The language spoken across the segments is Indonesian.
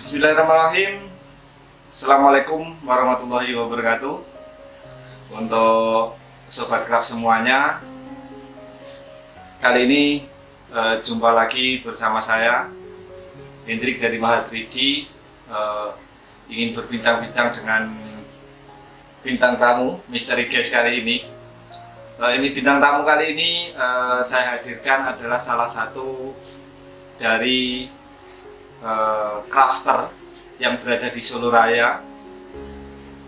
Bismillahirrahmanirrahim. Assalamualaikum warahmatullahi wabarakatuh. Untuk Sobat Craft semuanya, kali ini jumpa lagi bersama saya Hendrik dari Mahar 3D. Ingin berbincang-bincang dengan bintang tamu misteri guest kali ini. Ini bintang tamu kali ini saya hadirkan adalah salah satu dari crafter yang berada di Solo Raya,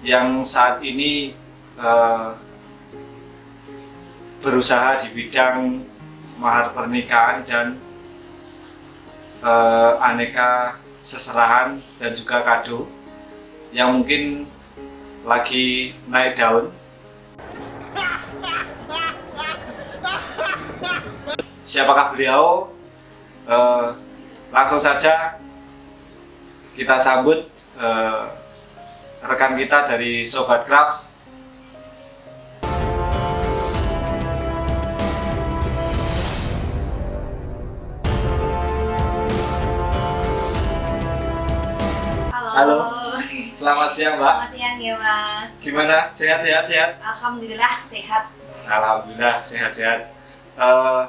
yang saat ini berusaha di bidang mahar pernikahan dan aneka seserahan dan juga kado yang mungkin lagi naik daun. Siapakah beliau? Langsung saja kita sambut rekan kita dari Sobat Craft. Halo. Selamat siang, Mbak. Selamat siang ya, Mas. Gimana? Sehat? Alhamdulillah sehat. Alhamdulillah sehat.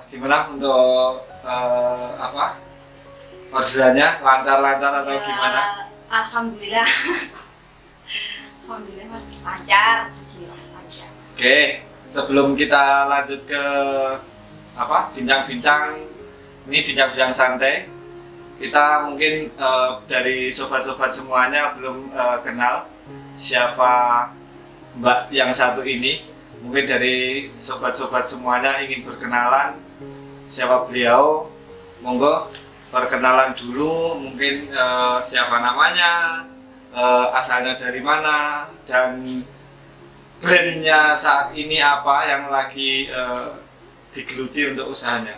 Gimana untuk orderannya? Lancar atau Ya, gimana? Alhamdulillah. Alhamdulillah masih lancar. Lancar. Oke, sebelum kita lanjut ke bincang-bincang, ini bincang-bincang santai. Kita mungkin dari sobat-sobat semuanya belum kenal siapa Mbak yang satu ini. Mungkin dari sobat-sobat semuanya ingin berkenalan siapa beliau. Monggo perkenalan dulu, mungkin siapa namanya, asalnya dari mana, dan brandnya saat ini apa yang lagi digeluti untuk usahanya.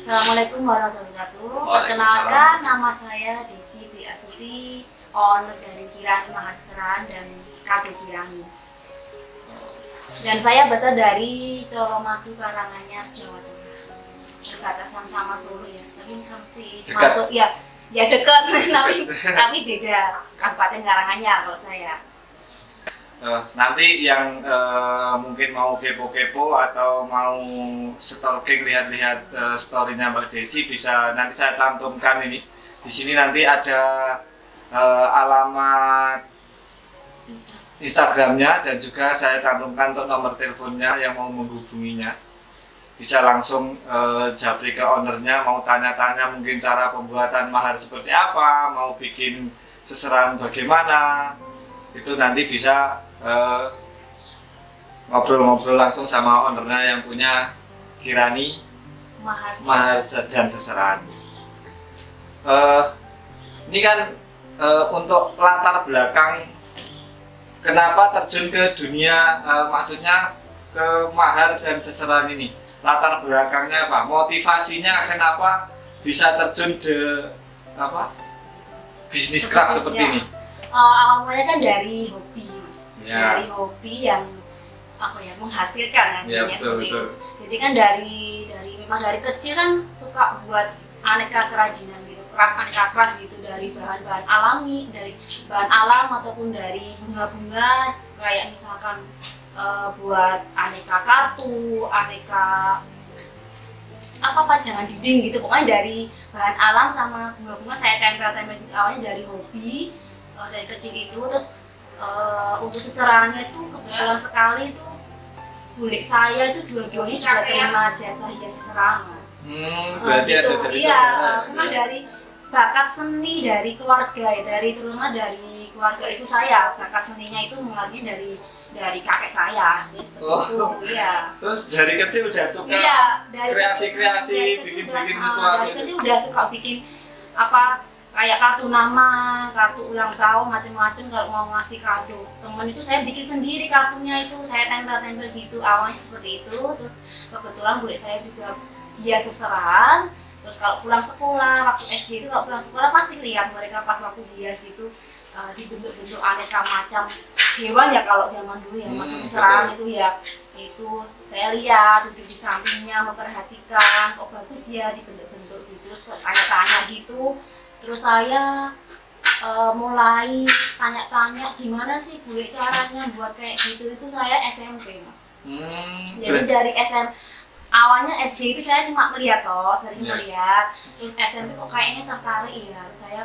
Assalamualaikum warahmatullahi wabarakatuh. Waalaikumsalam. Perkenalkan, nama saya Desi Dwi Astuti, owner dari Kirani Mahar Seserahan dan Kado Kirani. Dan saya berasal dari Coromadu, Karanganyar, Jawa Tengah. Berbatasan sama Solo ya, tapi masih Dekat. masuk ya dekat, tapi beda Kabupaten Karanganyar kalau saya. Nanti yang mungkin mau kepo-kepo atau mau stalking lihat-lihat storynya Mbak Desi, bisa nanti saya cantumkan ini. Di sini nanti ada alamat Instagramnya dan juga saya cantumkan untuk nomor teleponnya yang mau menghubunginya. Bisa langsung japri ke ownernya, mau tanya-tanya mungkin cara pembuatan mahar seperti apa, mau bikin seserahan bagaimana, itu nanti bisa ngobrol-ngobrol langsung sama ownernya yang punya Kirani Mahar dan Seserahan. Ini kan untuk latar belakang kenapa terjun ke dunia, maksudnya ke mahar dan seserahan ini, latar belakangnya apa? Motivasinya kenapa bisa terjun ke bisnis craft seperti ini? Awal mulanya kan dari hobi, Ya. dari hobi yang menghasilkan kan, Ya, seperti betul. itu. Jadi kan memang dari kecil kan suka buat aneka kerajinan gitu, aneka craft gitu, dari bahan-bahan alami, dari bahan alam ataupun dari bunga-bunga, kayak misalkan buat aneka kartu, aneka pajangan dinding gitu. Pokoknya dari bahan alam sama bunga-bunga saya tempel-tempel gitu. Awalnya dari hobi, dari kecil itu. Terus untuk seserahannya itu kebetulan sekali itu bule saya itu dua-duanya juga terima jasa hias seserahan, Mas. Berarti Gitu. ada dari Iya, saudara. memang dari bakat seni dari keluarga ya, terutama dari keluarga itu saya, bakat seninya itu mengalami dari kakek saya. Oh. Iya. Terus dari kecil udah suka Iya, dari kreasi-kreasi, kecil bikin-bikin udah, sesuatu. dari kecil udah suka bikin kayak kartu nama, kartu ulang tahun, macem-macem. Kalau mau ngasih kado temen itu saya bikin sendiri kartunya, itu saya tempel-tempel gitu. Awalnya seperti itu. Terus kebetulan bule saya juga hias seserahan. Terus kalau pulang sekolah, waktu SD itu kalau pulang sekolah pasti lihat mereka pas waktu hias gitu dibentuk-bentuk aneka macam hewan ya kalau zaman dulu ya, masuk seserahan itu ya. Itu saya lihat duduk di sampingnya memperhatikan, kok bagus ya dibentuk-bentuk gitu. Terus tanya-tanya gitu, Terus saya mulai tanya-tanya gimana sih Bu caranya buat kayak gitu, itu saya SMP Mas. Jadi dari awalnya SD itu saya cuma melihat sering melihat, terus SMP kok kayaknya tertarik ya, terus saya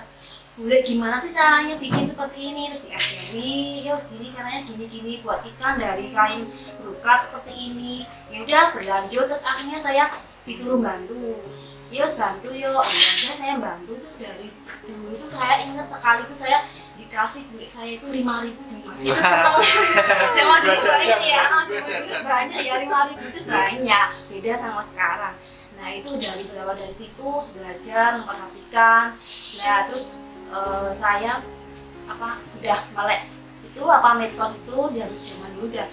boleh gimana sih caranya bikin seperti ini, terus diajari, yo segini caranya gini-gini buat ikan dari kain brokat seperti ini. Ya udah berlanjut, terus akhirnya saya disuruh bantu. Bantu yo, akhirnya saya bantu tuh dari dulu tuh saya ingat sekali tuh saya dikasih duit saya itu 5.000 itu setelah zaman dulu banyak ya, banyak ya 5.000 itu banyak, beda sama sekarang. Nah itu dari situ belajar memperhatikan. Nah terus saya udah melek itu medsos itu dari zaman dulu udah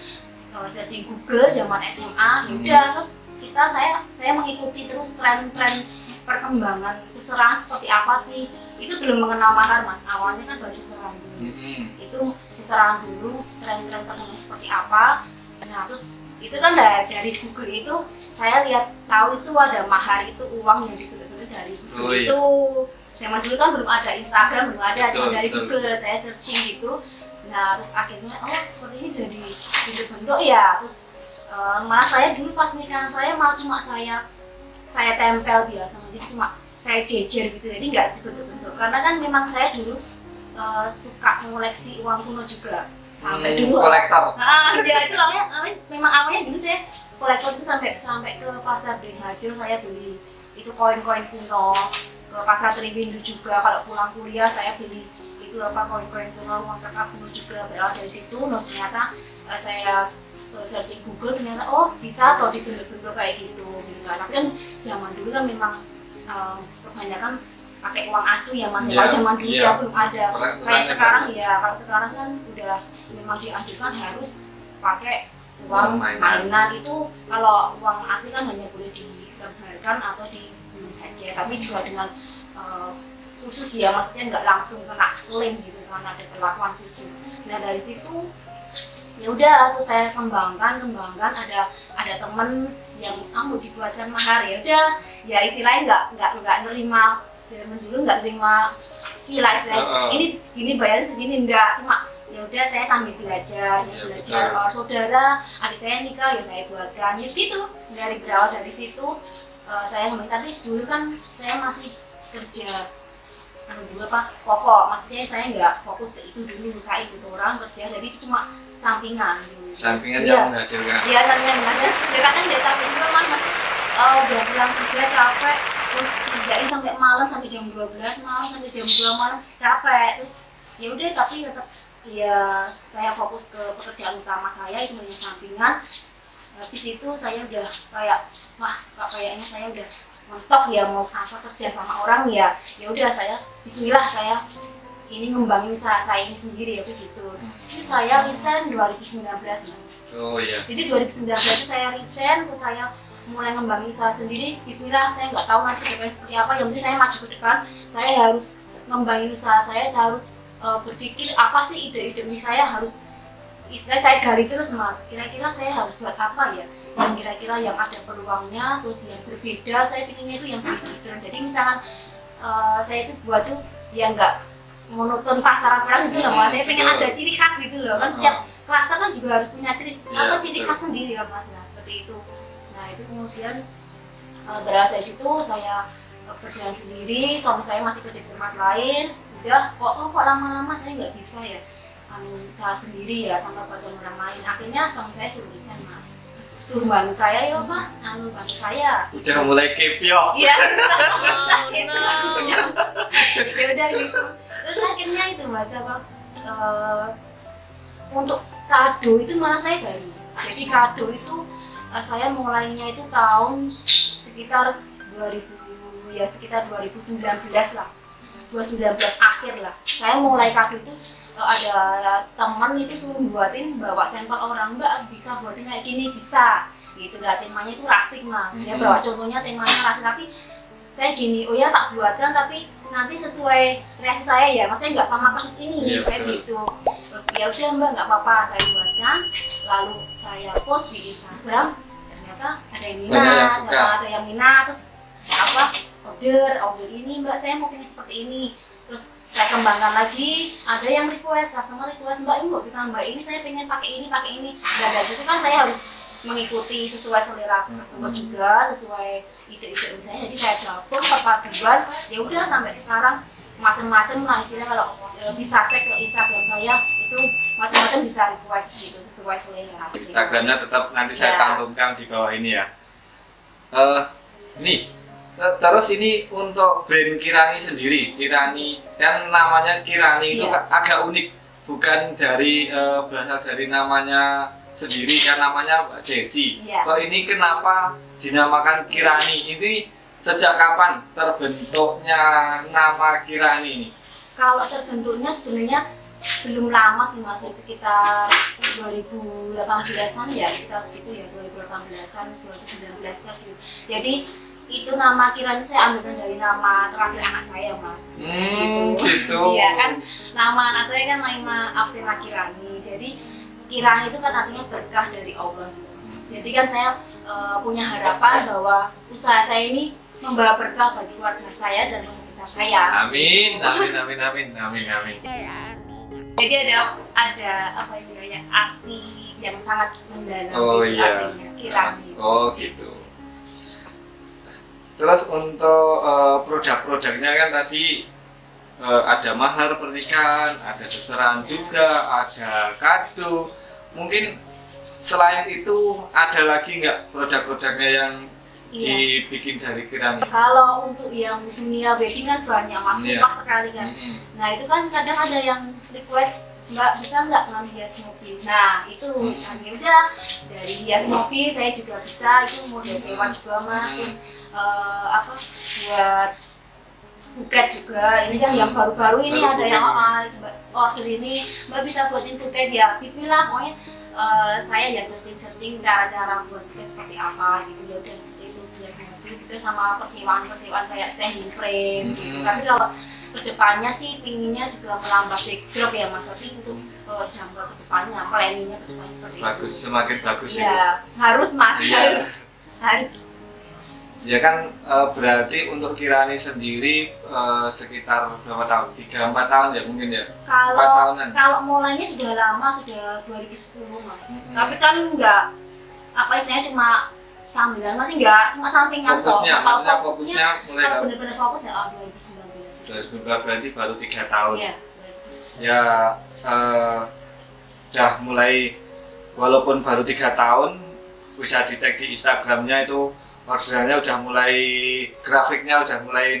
searching Google zaman SMA. Udah terus saya mengikuti terus tren-tren perkembangan seserangan seperti apa sih. Itu belum mengenal mahar Mas, awalnya kan baru seserangan dulu. Itu seserangan dulu, tren-tren perkembangan seperti apa. Nah terus itu kan dari Google itu saya lihat tahu itu ada mahar, itu uang yang dibentuk dari Google. Itu zaman dulu kan belum ada Instagram, belum ada, cuma dari Google saya searching gitu. Nah terus akhirnya seperti ini dari bentuk-bentuk ya. Terus malah saya dulu pas nikahan saya malah cuma saya tempel biasa, jadi cuma saya jejer gitu, jadi nggak dibentuk-bentuk. Karena kan memang saya dulu suka mengoleksi uang kuno juga sampai dulu. Kolektor. Ya itu memang awalnya dulu saya kolektor itu sampai ke pasar Beringharjo saya beli itu koin-koin kuno, ke pasar Triwindu juga kalau pulang kuliah saya beli itu koin-koin kuno, uang kertas kuno juga. Berawal dari situ, ternyata saya searching Google ternyata bisa dibentuk-bentuk kayak gitu kan. Tapi kan zaman dulu kan memang kebanyakan pakai uang asli ya Mas. Kalau zaman dulu ya belum ada kayak sekarang ya. Kalau sekarang kan udah memang dianjurkan harus pakai uang mainan. Itu kalau uang asli kan hanya boleh digambarkan atau dibeli saja, tapi juga dengan khusus ya, maksudnya nggak langsung kena klaim gitu kan, ada perlakuan khusus. Nah dari situ ya udah tuh saya kembangkan ada temen yang mau dibuatkan mahar. Ya udah ya istilahnya nggak nerima zaman dulu, nggak terima villa istilahnya ini segini bayarnya segini, enggak, cuma ya udah saya sambil belajar saudara adik saya nikah ya saya buatkan ya gitu. Berawal dari situ saya ngomong, tapi dulu kan saya masih kerja dulu pokok, maksudnya saya nggak fokus ke itu dulu, saya ikut orang kerja, jadi itu cuma sampingan dulu. Sampingan yang menghasilkan. Iya, sampingan menghasilkan. Ya kan dari capek juga kan Mas, udah pulang kerja capek, terus kerjain sampai malam, sampai jam 12 malam, sampai jam 2 malam, capek. Terus ya udah, tapi tetap ya saya fokus ke pekerjaan utama saya itu yang sampingan. Habis itu saya udah kayak kayaknya saya udah mentok ya mau kerja sama orang ya udah saya bismillah saya ini ngembangin usaha saya ini sendiri ya begitu. Jadi saya resign 2019 Mas. Jadi 2019 itu saya resign, terus saya mulai ngembangin usaha sendiri. Bismillah, saya nggak tahu nanti depan seperti apa, yang penting saya maju ke depan. Saya harus ngembangin usaha saya harus berpikir apa sih ide-ide ini, saya harus saya gali terus Mas, kira-kira saya harus buat apa ya yang kira-kira yang ada peluangnya, terus yang berbeda. Saya pinginnya itu yang different. Jadi misalkan saya itu buat tuh yang nggak monoton pasaran orang gitu loh Mas. Saya pengen ada ciri khas gitu loh kan, setiap karakter kan juga harus punya ciri khas sendiri kan Mas. Nah seperti itu. Nah itu kemudian berawal dari situ saya berjalan sendiri, suami saya masih kerja di tempat lain. Udah kok lama-lama saya nggak bisa ya usaha sendiri ya tanpa bantuan orang lain. Akhirnya suami saya suruh resign Mas, suruh bantu saya ya Mas, bantu saya. Udah mulai kepyo. Iya. Ya udah gitu. Terus akhirnya itu Mas untuk kado itu malah saya baru. Jadi kado itu saya mulainya itu tahun sekitar 2019 lah. 2019 akhir lah. Saya mulai kado itu ada teman itu suruh bawa sampel orang, Mbak bisa buatin kayak gini, bisa gitu lah. Temanya itu rustic Mas, dia bawa contohnya temanya rustic, tapi saya gini, tak buatkan tapi nanti sesuai kreasi saya ya, maksudnya nggak sama persis ini kayak gitu. Terus ya udah Mbak, nggak apa-apa, saya buatkan, lalu saya post di Instagram, ternyata ada yang minat, terus order ini Mbak, saya mau pengen seperti ini. Terus saya kembangkan lagi, ada yang request, customer request, Mbak ini mau ditambah ini, saya pengen pakai ini. Dan dari situ kan saya harus mengikuti sesuai selera customer juga, sesuai ide-ide saya. Jadi saya gabung perpaduan, ya udah sampai sekarang macam-macam lah istilahnya. Kalau bisa cek ke Instagram saya itu macam-macam, bisa request gitu sesuai selera. Instagramnya tetap nanti saya cantumkan di bawah ini ya. Nih, terus ini untuk brand Kirani sendiri, Kirani kan namanya Kirani itu agak unik, bukan dari berasal dari namanya sendiri kan, namanya Mbak Jessi. Kok ini kenapa dinamakan Kirani? Ini sejak kapan terbentuknya nama Kirani ini? Kalau terbentuknya sebenarnya belum lama sih Mas, sekitar 2018-an ya, sekitar segitu ya, 2018-an, 2019 gitu. Jadi itu nama Kirani saya ambilkan dari nama terakhir anak saya Mas. Gitu. Iya kan, nama anak saya kan Naima Afsira Kirani. Jadi Kirani itu kan artinya berkah dari Allah. Jadi kan saya punya harapan bahwa usaha saya ini membawa berkah bagi keluarga saya dan keluarga besar saya. Amin, amin, amin, amin, amin, amin. Jadi ada apa istilahnya, arti yang sangat mendalam. Oh iya. Artinya Kirani. Oh gitu. Terus untuk produk-produknya kan tadi ada mahar pernikahan, ada seserahan juga, ada kado. Mungkin selain itu ada lagi nggak produk-produknya yang dibikin dari Kirani? Kalau untuk yang dunia wedding kan banyak Mas, luas sekali kan. Nah itu kan kadang ada yang request, Mbak bisa nggak ngambil hias mobil? Nah itu kami udah dari hias mobil saya juga bisa, itu model sewa juga Mas. Terus apa buat buket juga, ini kan yang baru-baru ini ada yang order ini, Mbak bisa buatin buket ya, bismillah. Pokoknya saya ya searching cara-cara buat buket seperti apa gitu, ya udah seperti itu biasanya juga sama persiwaan kayak standing frame gitu. Tapi kalau kedepannya sih pinginnya juga melambah backdrop ya Mas, tapi untuk jangka kedepannya, planningnya kedepannya seperti bagus, itu. semakin bagus ya. Harus Mas, harus. Ya kan berarti untuk Kirani sendiri sekitar berapa tahun? 3-4 tahun ya mungkin ya? Kalau mulainya sudah lama, sudah 2010 Mas. Tapi kan enggak, apa istilahnya, cuma sambilan masih enggak, cuma sampingan kok. Kalau fokusnya mulai kalau benar-benar fokus ya 2019. 2019 berarti baru 3 tahun. Iya. Ya udah mulai, walaupun baru 3 tahun, bisa dicek di Instagramnya itu orderannya udah mulai, grafiknya udah mulai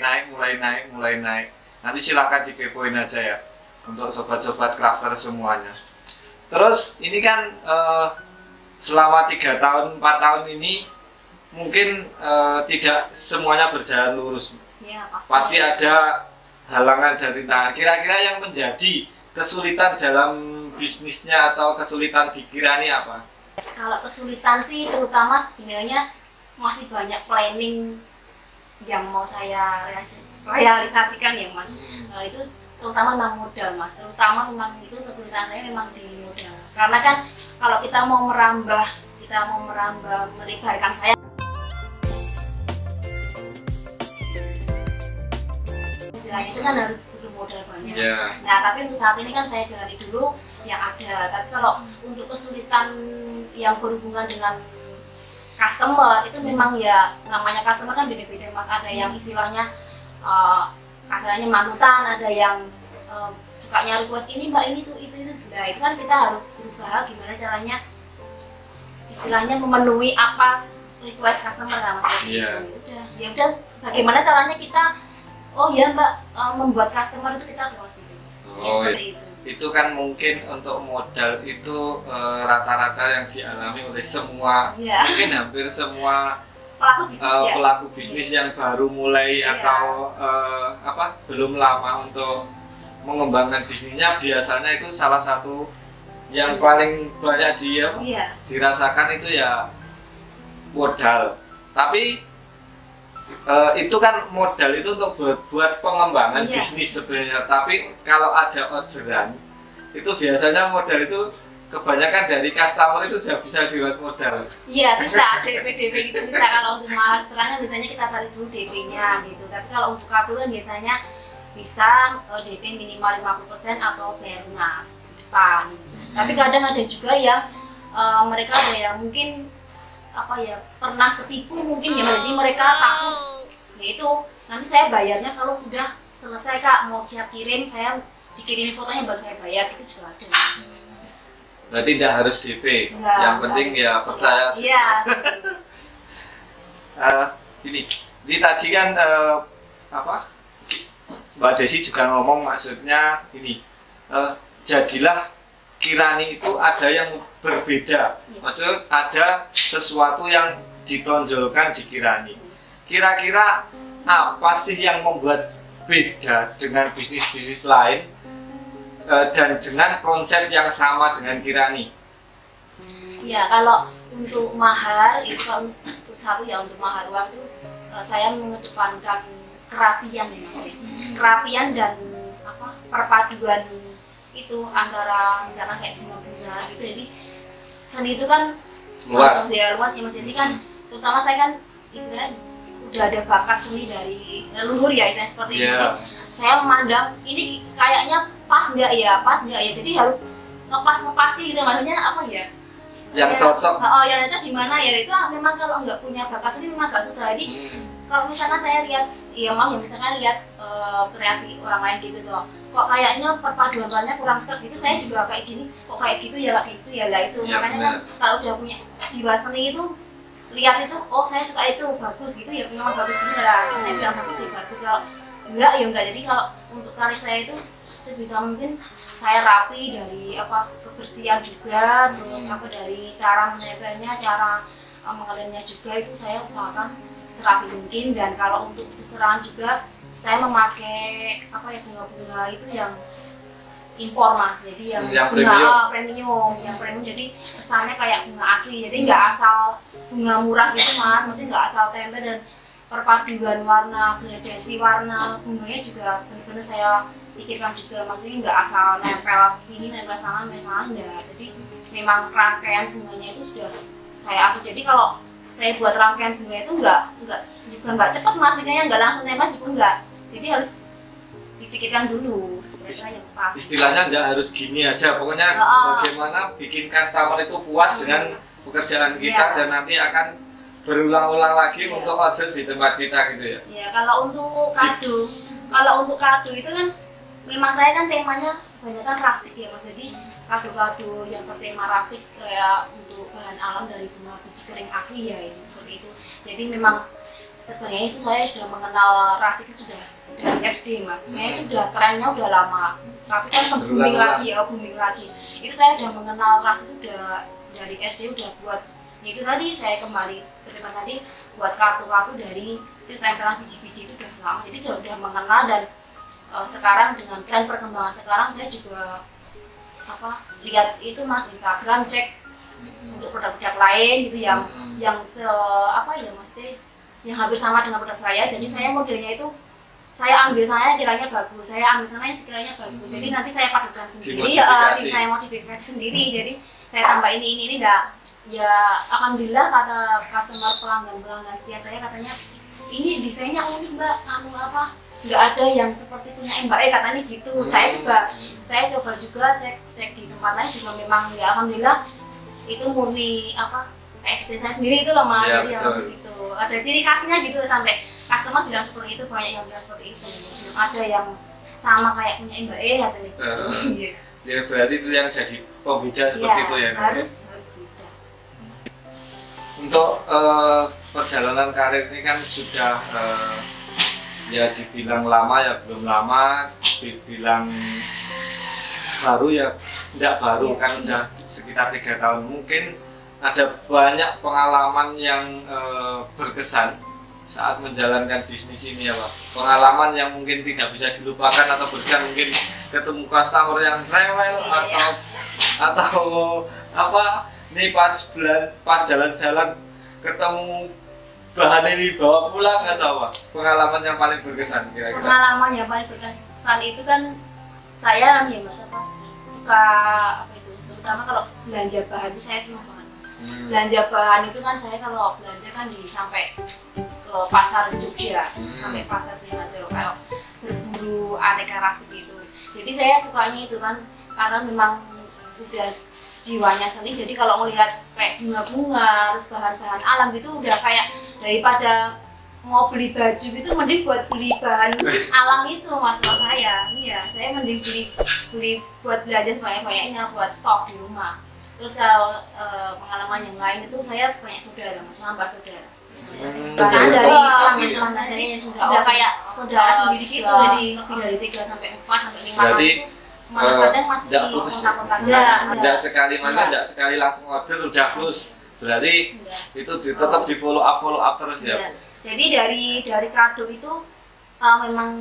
naik. Nanti silahkan dikepoin aja ya untuk sobat-sobat crafter semuanya. Terus ini kan selama 3 tahun 4 tahun ini mungkin tidak semuanya berjalan lurus. Ya, pasti ada halangan dari tangan. Kira-kira yang menjadi kesulitan dalam bisnisnya atau kesulitan di Kirani apa? Kalau kesulitan sih terutama sebenarnya masih banyak planning yang mau saya realisasikan ya Mas. Itu terutama memang modal Mas, terutama memang itu kesulitan saya memang di modal. Karena kan kalau kita mau merambah melebarkan saya, istilahnya itu kan harus butuh modal banyak. Nah tapi untuk saat ini kan saya jalani dulu yang ada. Tapi kalau untuk kesulitan yang berhubungan dengan customer itu memang ya, namanya customer kan beda-beda Mas. Ada yang istilahnya kasarnya manutan, ada yang sukanya request ini Mbak ini tuh itu. Nah itu kan kita harus berusaha gimana caranya istilahnya memenuhi apa request customer kan Mas. Ya udah bagaimana caranya kita Mbak membuat customer itu kita puas itu. Seperti itu. Itu kan mungkin untuk modal itu rata-rata yang dialami oleh semua, mungkin hampir semua pelaku bisnis yang baru mulai atau belum lama untuk mengembangkan bisnisnya. Biasanya itu salah satu yang paling banyak dirasakan itu ya modal. Tapi itu kan modal itu untuk buat pengembangan bisnis sebenarnya. Tapi kalau ada orderan itu biasanya modal itu kebanyakan dari customer itu udah bisa dibuat modal. Iya bisa, DP gitu bisa. Kalau untuk mahar serahnya biasanya kita tarik dulu DP-nya gitu. Tapi kalau untuk kado kan biasanya bisa DP minimal 50% atau bayar lunas di depan. Tapi kadang ada juga yang mereka ada yang mungkin apa ya pernah ketipu mungkin ya, jadi mereka takut. Yaitu nanti saya bayarnya kalau sudah selesai Kak, mau siap kirim saya dikirimin fotonya baru saya bayar, itu juga ada. Berarti tidak harus DP, Enggak, yang penting ya percaya. Iya. Ini tadi kan apa Mbak Desi juga ngomong, maksudnya ini jadilah Kirani itu ada yang berbeda, maksudnya ada sesuatu yang ditonjolkan di Kirani. Kira-kira apa sih yang membuat beda dengan bisnis-bisnis lain dan dengan konsep yang sama dengan Kirani? Ya kalau untuk mahar itu, kalau untuk satu ya untuk mahar uang itu saya mengedepankan kerapian ya Mas. Kerapian dan apa perpaduan itu antara misalkan kayak bunga-bunga gitu. Jadi seni itu kan Luas. Ya luas ya Mas. Jadi kan terutama saya kan istilahnya udah ada bakat seni dari leluhur ya, istilahnya seperti ini. Saya memandang ini kayaknya pas nggak ya, jadi harus ngepas gitu, maksudnya apa ya? Yang cocok. Oh yang cocok gimana ya, itu memang kalau nggak punya bakat seni memang agak susah. Jadi kalau misalkan saya lihat, ya maaf ya misalkan lihat kreasi orang lain gitu tuh, kok kayaknya perpaduan bahannya kurang serp gitu, saya juga kayak gini, kok kayak gitu ya, kayak gitu ya lah itu. Ya, makanya kan kalau udah punya jiwa seni itu lihat itu, oh saya suka itu bagus gitu ya, memang bagus gitu lah. Saya bilang bagus ya bagus, kalau enggak ya enggak. Jadi kalau untuk karya saya itu sebisa mungkin saya rapi dari apa kebersihan juga, terus apa dari cara menempelnya, cara mengalemnya juga itu saya usahakan serapi mungkin. Dan kalau untuk seserahan juga saya memakai apa ya bunga-bunga itu yang impor Mas, jadi yang bunga premium, jadi kesannya kayak bunga asli, jadi nggak asal bunga murah gitu Mas, maksudnya nggak asal tempel. Dan perpaduan warna, gradasi warna bunganya juga benar-benar saya pikirkan juga, maksudnya nggak asal nempel sini, nempel sana, enggak. Jadi memang rangkaian bunganya itu sudah saya atur. Jadi kalau saya buat rangkaian bunga itu nggak cepat Mas, makanya nggak langsung nempel juga enggak. Jadi harus dipikirkan dulu. Istilahnya nggak harus gini aja, pokoknya bagaimana bikin customer itu puas dengan pekerjaan kita dan nanti akan berulang-ulang lagi untuk order di tempat kita gitu ya. Ya kalau untuk kado itu kan memang saya kan temanya banyak kan rustic ya Mas, jadi kado-kado yang bertema rustic kayak untuk bahan alam dari bunga biji kering asli ya ini seperti itu. Jadi memang sebenarnya itu saya sudah mengenal rustic itu sudah dari SD Mas, sebenarnya itu udah trennya udah lama, tapi kan booming lagi. Itu saya udah mengenal rustic itu udah dari SD, udah buat itu tadi saya kembali ke depan tadi buat kartu-kartu dari itu tempelan biji-biji itu udah lama, jadi saya sudah mengenal. Dan sekarang dengan tren perkembangan sekarang saya juga apa lihat itu Mas Instagram, cek untuk produk-produk lain gitu yang apa ya Mas yang hampir sama dengan produk saya. Jadi saya modelnya itu saya ambil saya kiranya bagus, saya ambil sana yang sekiranya bagus. Jadi nanti saya padukan sendiri, saya modifikasi sendiri. Jadi saya tambah ini enggak. Ya alhamdulillah kata customer pelanggan setia saya katanya ini desainnya unik Mbak, apa nggak ada yang seperti punya Mbak katanya gitu. Saya coba juga cek di tempat lain juga memang ya alhamdulillah itu murni apa kayak desain saya sendiri itu loh Mas. Jadi gitu ada ciri khasnya gitu, sampai customer bilang seperti itu, banyak yang bilang seperti itu. Ada yang sama kayak punya Mbak katanya gitu. Ya berarti itu yang jadi pembeda seperti itu ya. Harus beda. Untuk perjalanan karir ini kan sudah ya dibilang lama ya belum lama, dibilang baru ya tidak baru kan udah sekitar 3 tahun. Mungkin ada banyak pengalaman yang berkesan saat menjalankan bisnis ini ya Pak. Pengalaman yang mungkin tidak bisa dilupakan atau berkesan, mungkin ketemu customer yang rewel atau apa ini pas jalan-jalan ketemu bahan ini bawa pulang atau apa? Pengalaman yang paling berkesan kira-kira? Pengalaman yang paling berkesan itu kan saya ya Mas apa suka apa itu terutama kalau belanja bahan itu saya senang banget. Belanja bahan itu kan saya kalau belanja kan sampai ke pasar Jogja, sampai pasar Singaraja kalau berburu aneka rasa gitu. Jadi saya sukanya itu kan karena memang udah jiwanya seni, jadi kalau melihat kayak bunga-bunga terus bahan-bahan alam gitu udah kayak daripada mau beli baju gitu mending buat beli bahan alam itu mas saya. Iya, saya mending beli buat belanja sebanyak-banyaknya buat stok di rumah. Terus kalau pengalaman yang lain itu saya banyak saudara mas, nambah saudara. Karena dari pelanggan saya sudah kayak saudara sendiri gitu, jadi lebih dari 3 sampai 4 sampai 5 berarti kadang masih tidak sekali mana, tidak sekali langsung order udah close. Berarti itu tetap di follow up terus ya. Jadi dari kado itu memang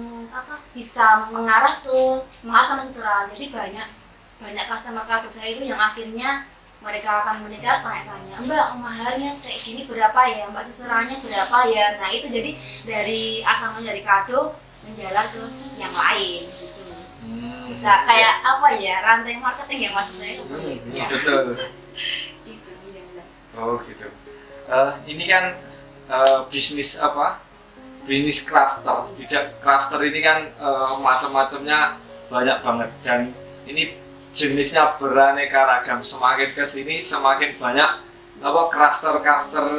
bisa mengarah ke mahar sama seserahan. Jadi banyak customer kado saya itu yang akhirnya mereka akan menikah tanya-tanya, Mbak maharnya kayak gini berapa ya, Mbak seserahannya berapa ya. Nah itu jadi dari asalnya dari kado menjalar ke yang lain gitu. Bisa kayak apa ya, rantai marketing ya maksudnya itu. Betul. Gitu, ya. Oh gitu. Ini kan bisnis bisnis crafter. Crafter ini kan macam-macamnya banyak banget dan ini jenisnya beraneka ragam. Semakin kesini semakin banyak crafter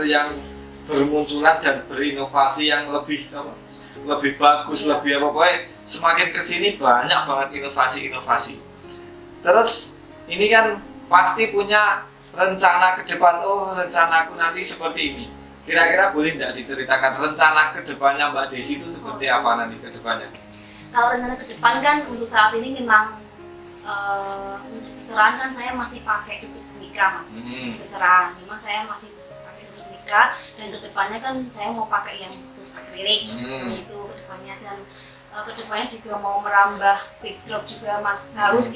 yang bermunculan dan berinovasi yang lebih bagus, lebih pokoknya semakin kesini banyak banget inovasi. Terus ini kan pasti punya rencana ke depan. Oh rencanaku nanti seperti ini. Kira-kira boleh tidak diceritakan rencana ke depannya Mbak Desi itu seperti apa nanti ke depannya? Kalau rencana ke depan kan untuk saat ini memang untuk seserahan kan saya masih pakai tutup nikah mas. Seserahan memang saya masih pakai tutup nikah dan ke depannya kan saya mau pakai yang akrilik itu kedepannya, dan kedepannya juga mau merambah backdrop juga mas, harus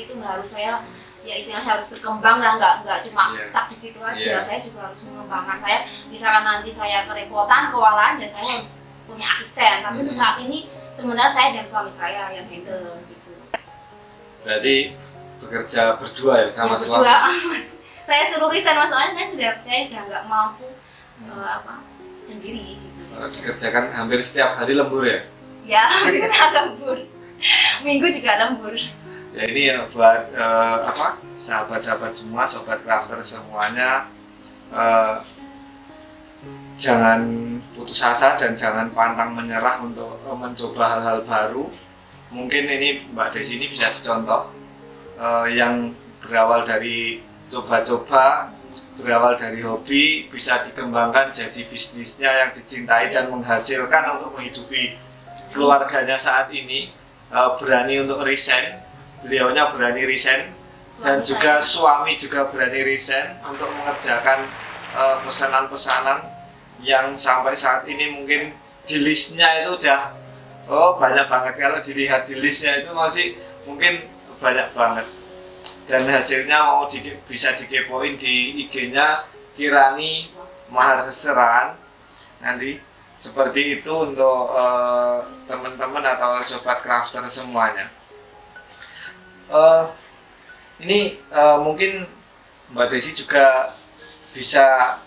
saya ya istilahnya harus berkembang lah, nggak cuma stuck di situ aja. Saya juga harus mengembangkan. Saya misalkan nanti saya kerepotan kewalahan dan saya harus punya asisten, tapi untuk saat ini sementara saya dan suami saya yang handle gitu. Berarti bekerja berdua ya sama suami? Berdua mas. Saya suruh resign masalahnya saya udah nggak mampu sendiri gitu. Dikerjakan hampir setiap hari lembur ya? Ya, lembur. Minggu juga lembur. Ya ini ya buat sahabat-sahabat semua, sobat crafter semuanya, jangan putus asa dan jangan pantang menyerah untuk mencoba hal-hal baru. Mungkin ini Mbak Desi ini bisa dicontoh, yang berawal dari coba-coba, berawal dari hobi bisa dikembangkan jadi bisnisnya yang dicintai dan menghasilkan untuk menghidupi keluarganya saat ini. Berani untuk resign, beliaunya berani resign, dan juga suami juga berani resign untuk mengerjakan pesanan-pesanan yang sampai saat ini mungkin di listnya itu udah banyak banget. Kalau dilihat di listnya itu masih mungkin banyak banget. Dan hasilnya bisa dikepoin di IG-nya Kirani Mahar Seserahan nanti. Seperti itu untuk teman-teman atau sobat crafter semuanya. Ini mungkin Mbak Desi juga bisa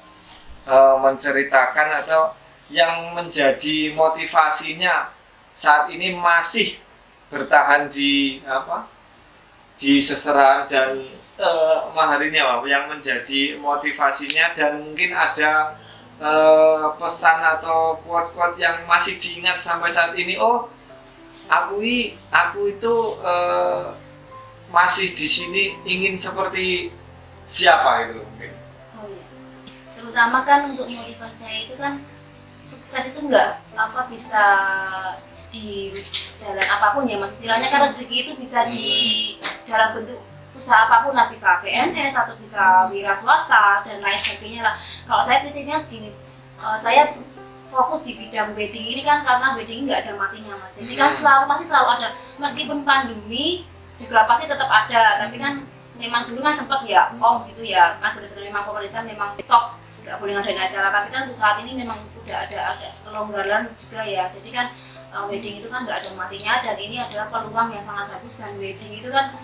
menceritakan atau yang menjadi motivasinya saat ini masih bertahan di seserahan dan mahar ini yang menjadi motivasinya, dan mungkin ada pesan atau quote-quote yang masih diingat sampai saat ini. Aku itu masih di sini ingin seperti siapa itu mungkin. Iya. Terutama kan untuk motivasi saya itu kan sukses itu nggak bisa di jalan apapun ya mas. Istilahnya kan rezeki itu bisa di dalam bentuk usaha apapun lah, bisa PNS atau bisa wira swasta dan lain sebagainya lah. Kalau saya prinsipnya segini, saya fokus di bidang wedding ini kan karena wedding nggak ada matinya mas. Jadi kan pasti selalu ada, meskipun pandemi juga pasti tetap ada. Tapi kan memang dulu kan sempat ya off gitu ya, kan benar-benar memang pemerintah memang stop, nggak boleh ngadain acara. Tapi kan untuk saat ini memang udah ada kelonggaran juga ya. Jadi kan wedding itu kan nggak ada matinya, dan ini adalah peluang yang sangat bagus. Dan wedding itu kan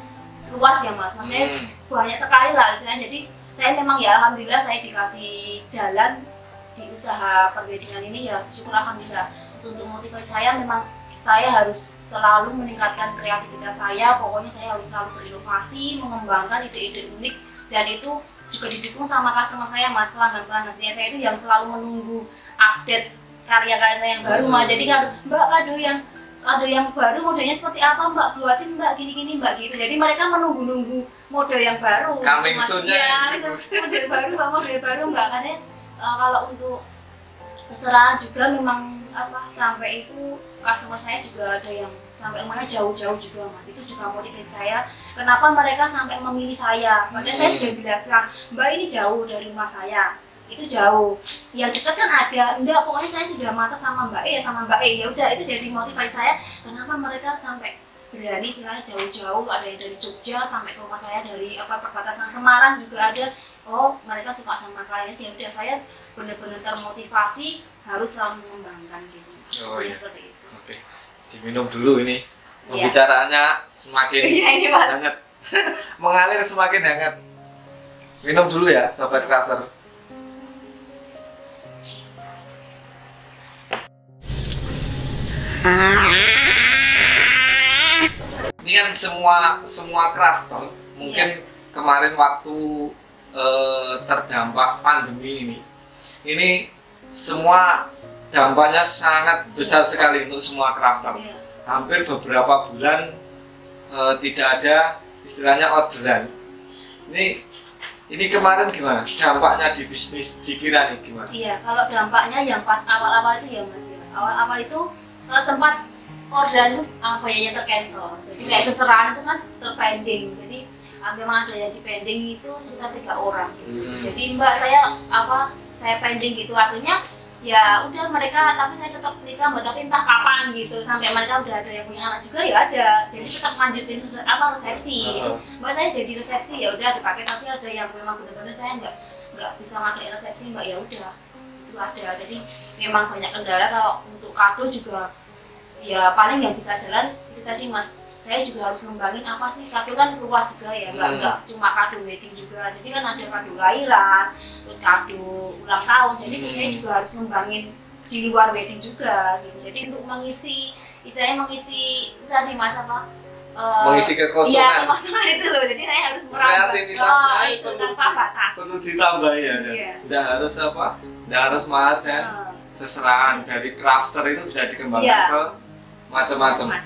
luas ya Mas, maksudnya banyak sekali lah istilahnya. Jadi saya memang ya alhamdulillah saya dikasih jalan di usaha perweddingan ini ya, syukur alhamdulillah. Terus untuk motivasi saya memang saya harus selalu meningkatkan kreativitas saya, pokoknya saya harus selalu berinovasi, mengembangkan ide-ide unik, dan itu juga didukung sama customer saya Mas, pelanggan-pelanggan saya itu yang selalu menunggu update karya-karya saya yang baru Mas. Jadi Mbak kado yang baru modelnya seperti apa Mbak, buatin Mbak gini-gini Mbak gitu. Jadi mereka menunggu-nunggu model yang baru. Coming soon-nya ya, model baru Mbak, model baru Mbak. Karena kalau untuk seserahan juga memang sampai itu customer saya juga ada yang sampai rumahnya jauh-jauh juga Mas. Itu juga motivasi saya kenapa mereka sampai memilih saya. Padahal saya sudah jelaskan, Mbak ini jauh dari rumah saya, itu jauh, yang dekat kan ada, enggak, pokoknya saya sudah mantap sama Mbak E, ya udah. Itu jadi motivasi saya kenapa mereka sampai berani istilahnya jauh-jauh, ada yang dari Jogja sampai ke rumah saya, dari perbatasan Semarang juga ada. Oh, mereka suka sama karyanya, jadi udah saya benar-benar termotivasi harus selalu mengembangkan gitu. Oh iya. Seperti itu. Oke, diminum dulu ini. Pembicaraannya semakin hangat, mengalir semakin hangat. Minum dulu ya, sobat crafter. Ini kan semua crafter mungkin kemarin waktu terdampak pandemi ini semua dampaknya sangat besar sekali untuk semua crafter. Hampir beberapa bulan tidak ada istilahnya orderan. Ini kemarin gimana dampaknya di bisnis di Kirani gimana? Iya, kalau dampaknya yang pas awal-awal itu ya Mas ya. Awal-awal itu sempat orderan banyak yang tercancel. Jadi kayak seserahan itu kan terpending. Jadi memang ada yang di pending itu sekitar 3 orang gitu. Jadi Mbak saya pending gitu, artinya ya udah mereka, tapi saya tetap nikah Mbak, tapi entah kapan gitu, sampai mereka udah ada yang punya anak juga ya ada, jadi tetap lanjutin resepsi gitu. Mbak saya jadi resepsi ya udah dipakai, tapi ada yang memang benar-benar saya nggak bisa pakai resepsi Mbak, ya udah itu ada. Jadi memang banyak kendala. Kalau untuk kado juga ya paling yang bisa jalan itu tadi Mas, saya juga harus ngembangin apa sih, kado kan luas juga ya, nggak cuma kado wedding juga, jadi kan ada kado lahiran, terus kado ulang tahun, jadi saya juga harus ngembangin di luar wedding juga gitu. Jadi untuk mengisi tadi Mas mengisi kekosongan. Iya, kekosongan itu loh, jadi saya harus merambah itu tanpa batas. Perlu ditambah ya, nggak harus mahal dan seserahan dari crafter itu bisa dikembangkan ke macam-macam.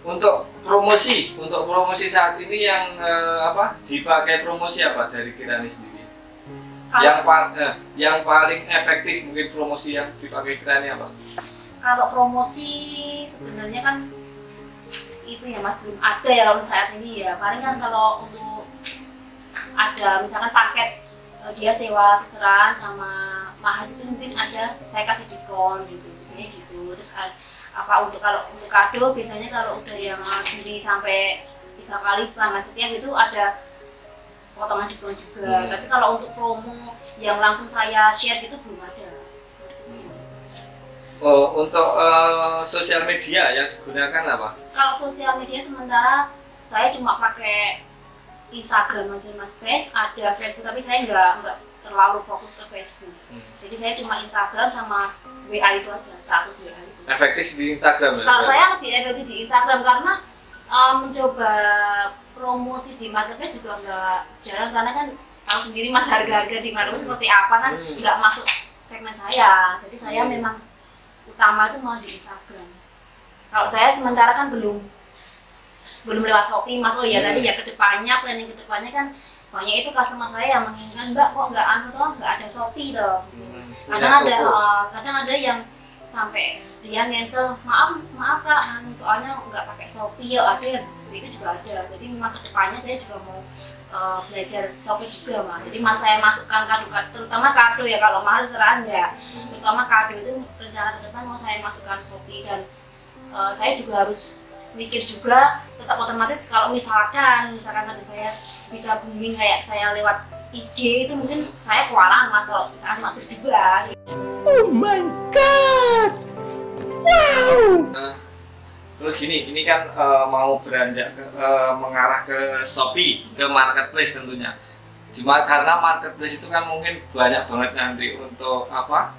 Untuk promosi saat ini yang dipakai promosi apa dari Kirani sendiri? Yang paling efektif mungkin promosi yang dipakai Kirani apa? Kalau promosi sebenarnya kan itu ya Mas, belum ada ya kalau saat ini ya. Paling kan kalau untuk ada misalkan paket dia sewa seserahan sama mahal itu mungkin ada, saya kasih diskon gitu, biasanya gitu. Terus untuk kado biasanya kalau udah yang beli sampai 3 kali pelanggan setia gitu ada potongan diskon juga. Tapi kalau untuk promo yang langsung saya share gitu belum ada. Untuk sosial media yang digunakan apa? Kalau sosial media sementara saya cuma pakai Instagram aja Mas, ada Facebook tapi saya nggak terlalu fokus ke Facebook. Jadi saya cuma Instagram sama WA itu aja, status WA itu. Efektif di Instagram ya? Kalau saya lebih efektif di Instagram karena mencoba promosi di marketplace juga nggak jalan, karena kan tahu sendiri Mas, harga-harga di marketplace seperti apa kan nggak masuk segmen saya. Jadi saya memang utama itu mau di Instagram. Kalau saya sementara kan belum lewat Shopee Mas. Oh ya tadi ya planning kedepannya kan banyak itu customer saya yang menginginkan Mbak kok nggak ada Shopee toh. Kadang ada yang sampai dia cancel, maaf Kak, soalnya nggak pakai Shopee ya, ada yang seperti itu juga ada. Jadi memang kedepannya saya juga mau belajar Shopee juga Mas. Jadi saya masukkan kado, terutama kado ya, kalau mahal serahan ya. Terutama kado itu rencana ke depan mau saya masukkan Shopee, dan saya juga harus mikir juga tetap otomatis kalau misalkan ada saya bisa booming kayak saya lewat IG itu mungkin saya kewalahan Mas kalau misalkan cuma berdua. Oh my god, wow. Terus gini, ini kan mau beranjak ke, mengarah ke Shopee, ke marketplace tentunya. Cuma karena marketplace itu kan mungkin banyak banget nanti untuk apa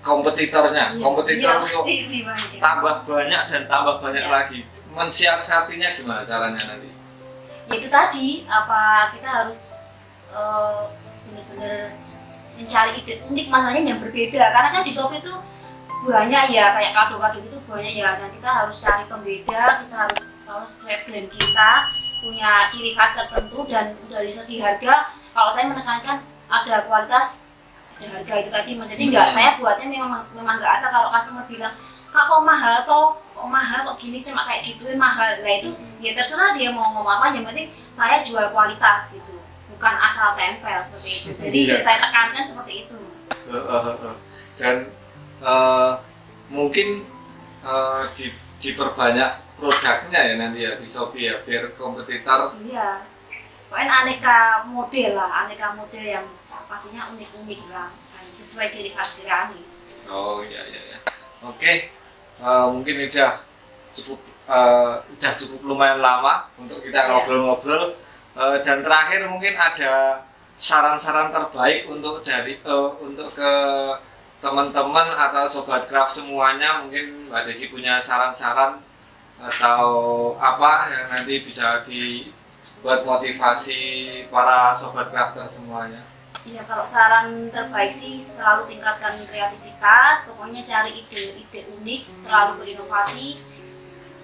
kompetitornya, kompetitor untuk tambah banyak dan tambah banyak lagi. Mensiasatinya gimana caranya nanti? Ya itu tadi, apa kita harus benar-benar mencari ide unik, masalahnya yang berbeda. Karena kan di Shopee itu banyak ya, kayak kado-kado itu banyak ya, dan kita harus cari pembeda, kita harus sesuai brand kita, punya ciri khas tertentu. Dan dari segi harga, kalau saya menekankan ada kualitas, ada harga itu tadi Mas. Jadi nggak, saya buatnya memang nggak asal. Kalau customer bilang, "Kak, kok mahal toh, kok mahal, kok gini, cuma kayak gituin mahal." Nah itu ya terserah dia mau ngomong apa, yang penting saya jual kualitas gitu, bukan asal tempel seperti itu. Jadi saya tekankan seperti itu. Dan mungkin diperbanyak produknya ya nanti ya di Shopee ya, biar kompetitor. Iya, pokoknya aneka model lah, aneka model yang pastinya unik-unik lah, sesuai ciri khas Kirani. Oh iya. Oke, mungkin udah cukup lumayan lama untuk kita ngobrol-ngobrol. Dan terakhir mungkin ada saran-saran terbaik untuk untuk ke teman-teman atau sobat craft semuanya. Mungkin Mbak Desi punya saran-saran atau apa yang nanti bisa dibuat motivasi para sobat crafter semuanya. Ya, kalau saran terbaik sih selalu tingkatkan kreativitas, pokoknya cari ide-ide unik, selalu berinovasi,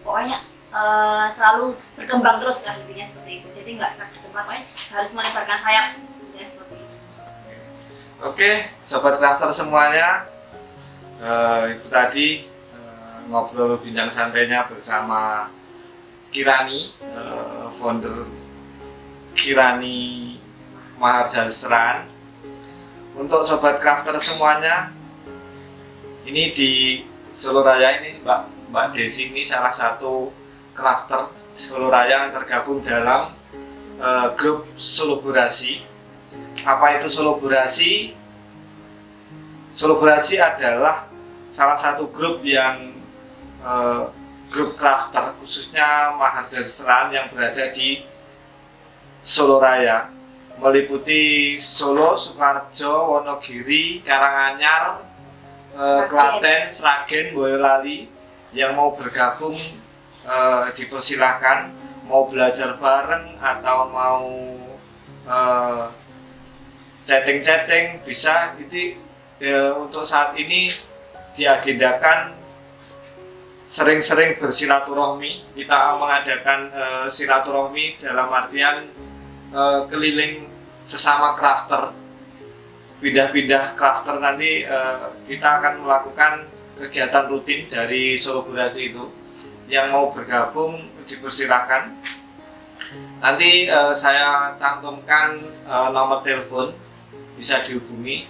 pokoknya selalu berkembang terus lah, intinya seperti itu. Jadi nggak stuck di tempat, pokoknya harus melebarkan sayap, ya seperti itu. Oke, sobat crafter semuanya, itu tadi ngobrol bincang santainya bersama Kirani, founder Kirani Maharjasran. Untuk sobat crafter semuanya, ini di Solo Raya ini Mbak Desi ini salah satu crafter Solo Raya yang tergabung dalam grup Soloborasi. Apa itu Soloborasi? Soloborasi adalah salah satu grup yang grup crafter khususnya Maharjasran yang berada di Solo Raya, meliputi Solo, Sukoharjo, Wonogiri, Karanganyar, Klaten, Sragen, Boyolali. Yang mau bergabung dipersilahkan, mau belajar bareng atau mau chatting-chatting bisa. Jadi untuk saat ini diagendakan sering-sering bersilaturahmi. Kita mengadakan silaturahmi dalam artian keliling sesama crafter, pindah-pindah crafter. Nanti kita akan melakukan kegiatan rutin dari Soloborasi itu. Yang mau bergabung dipersilakan. Nanti saya cantumkan nomor telepon, bisa dihubungi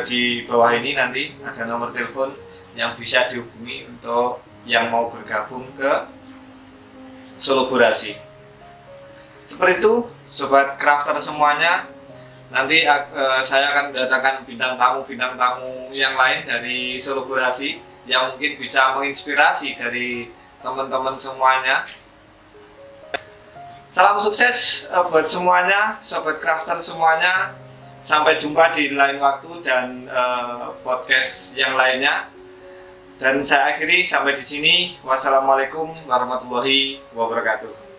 di bawah ini. Nanti ada nomor telepon yang bisa dihubungi untuk yang mau bergabung ke Soloborasi. Seperti itu sobat crafter semuanya. Nanti saya akan mendatangkan bintang tamu yang lain dari Soloborasi yang mungkin bisa menginspirasi dari teman-teman semuanya. Salam sukses buat semuanya, sobat crafter semuanya. Sampai jumpa di lain waktu dan podcast yang lainnya. Dan saya akhiri sampai di sini. Wassalamualaikum warahmatullahi wabarakatuh.